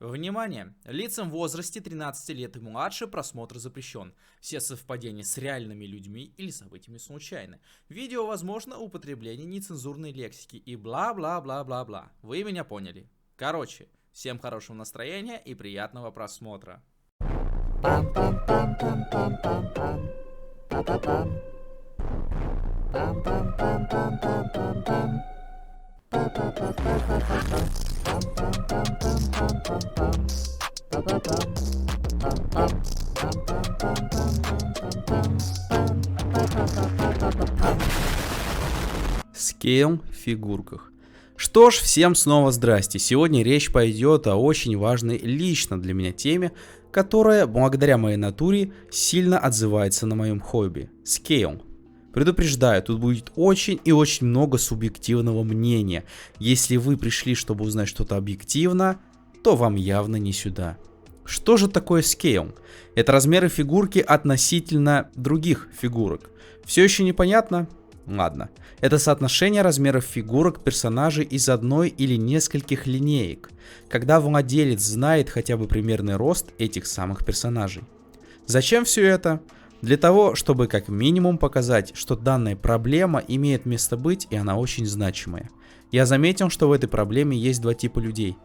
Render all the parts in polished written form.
Внимание! Лицам в возрасте 13 лет и младше просмотр запрещен. Все совпадения с реальными людьми или событиями случайны. Видео возможно употребление нецензурной лексики и бла-бла-бла-бла-бла. Вы меня поняли. Короче, всем хорошего настроения и приятного просмотра. Скейл в фигурках. Что ж, всем снова здрасте. Сегодня речь пойдет о очень важной лично для меня теме, которая, благодаря моей натуре, сильно отзывается на моем хобби. Скейл. Предупреждаю, тут будет очень и очень много субъективного мнения. Если вы пришли, чтобы узнать что-то объективно, то вам явно не сюда. Что же такое скейл? Это размеры фигурки относительно других фигурок. Все еще непонятно? Ладно. Это соотношение размеров фигурок персонажей из одной или нескольких линеек, когда владелец знает хотя бы примерный рост этих самых персонажей. Зачем все это? Для того, чтобы как минимум показать, что данная проблема имеет место быть и она очень значимая. Я заметил, что в этой проблеме есть два типа людей.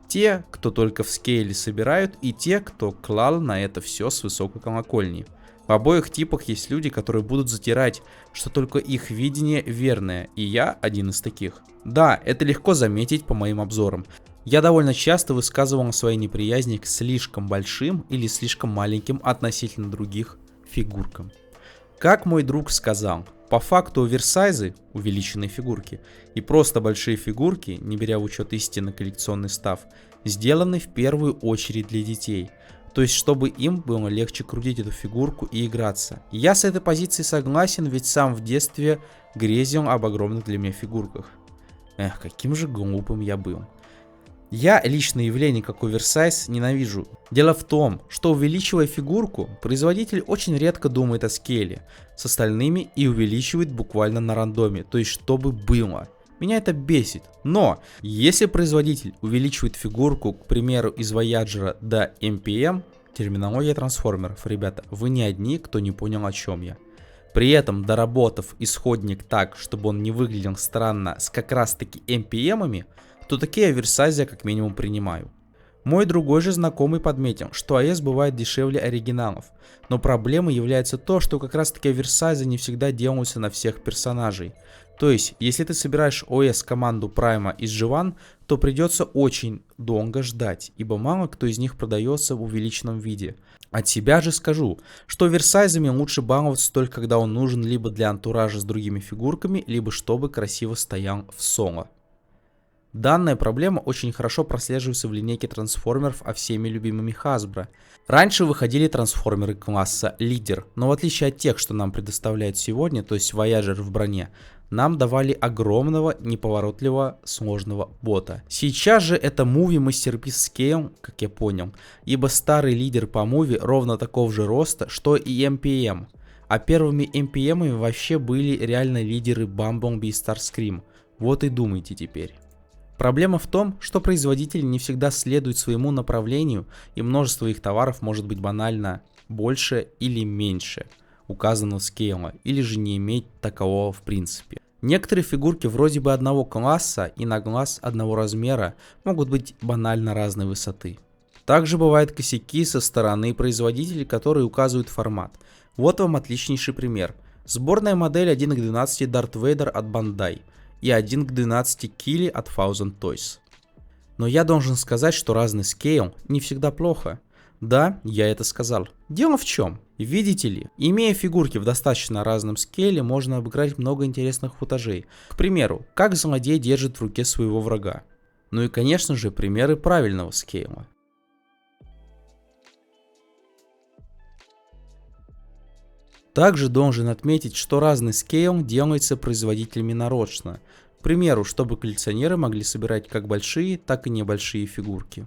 Те, кто только в скейле собирают, и те, кто клал на это все с высокой колокольни. В обоих типах есть люди, которые будут затирать, что только их видение верное, и я один из таких. Да, это легко заметить по моим обзорам. Я довольно часто высказывал свои неприязни к слишком большим или слишком маленьким относительно других фигуркам. Как мой друг сказал, по факту оверсайзы, увеличенные фигурки, и просто большие фигурки, не беря в учет истинно коллекционный став, сделаны в первую очередь для детей. То есть, чтобы им было легче крутить эту фигурку и играться. Я с этой позиции согласен, ведь сам в детстве грезил об огромных для меня фигурках. Эх, каким же глупым я был. Я лично явление как оверсайз ненавижу. Дело в том, что увеличивая фигурку, производитель очень редко думает о скейле с остальными и увеличивает буквально на рандоме, то есть чтобы было. Меня это бесит. Но, если производитель увеличивает фигурку, к примеру, из Voyager до MPM, терминология трансформеров, ребята, вы не одни, кто не понял, о чем я. При этом, доработав исходник так, чтобы он не выглядел странно с как раз таки MPM-ами, то такие оверсайзы я как минимум принимаю. Мой другой же знакомый подметил, что АЭС бывает дешевле оригиналов, но проблемой является то, что как раз таки оверсайзы не всегда делаются на всех персонажей. То есть, если ты собираешь ОС команду Прайма из G1, то придется очень долго ждать, ибо мало кто из них продается в увеличенном виде. От себя же скажу, что оверсайзами лучше баловаться только когда он нужен либо для антуража с другими фигурками, либо чтобы красиво стоял в соло. Данная проблема очень хорошо прослеживается в линейке трансформеров всеми любимыми Hasbro. Раньше выходили трансформеры класса лидер, но в отличие от тех, что нам предоставляют сегодня, то есть Voyager в броне, нам давали огромного, неповоротливого, сложного бота. Сейчас же это Movie Masterpiece Scale, как я понял, ибо старый лидер по Movie ровно такого же роста, что и MPM. А первыми MPM-ами вообще были реально лидеры Bumblebee и Starscream. Вот и думайте теперь. Проблема в том, что производители не всегда следуют своему направлению, и множество их товаров может быть банально больше или меньше указанного скейла, или же не иметь такового в принципе. Некоторые фигурки вроде бы одного класса и на глаз одного размера могут быть банально разной высоты. Также бывают косяки со стороны производителей, которые указывают формат. Вот вам отличнейший пример. Сборная модель 1:12 Darth Vader от Bandai и 1:12 Kili от Thousand Toys. Но я должен сказать, что разный скейл не всегда плохо. Да, я это сказал. Дело в чем? Видите ли, имея фигурки в достаточно разном скейле, можно обыграть много интересных футажей. К примеру, как злодей держит в руке своего врага. Ну и конечно же примеры правильного скейла. Также должен отметить, что разный скейл делается производителями нарочно. К примеру, чтобы коллекционеры могли собирать как большие, так и небольшие фигурки.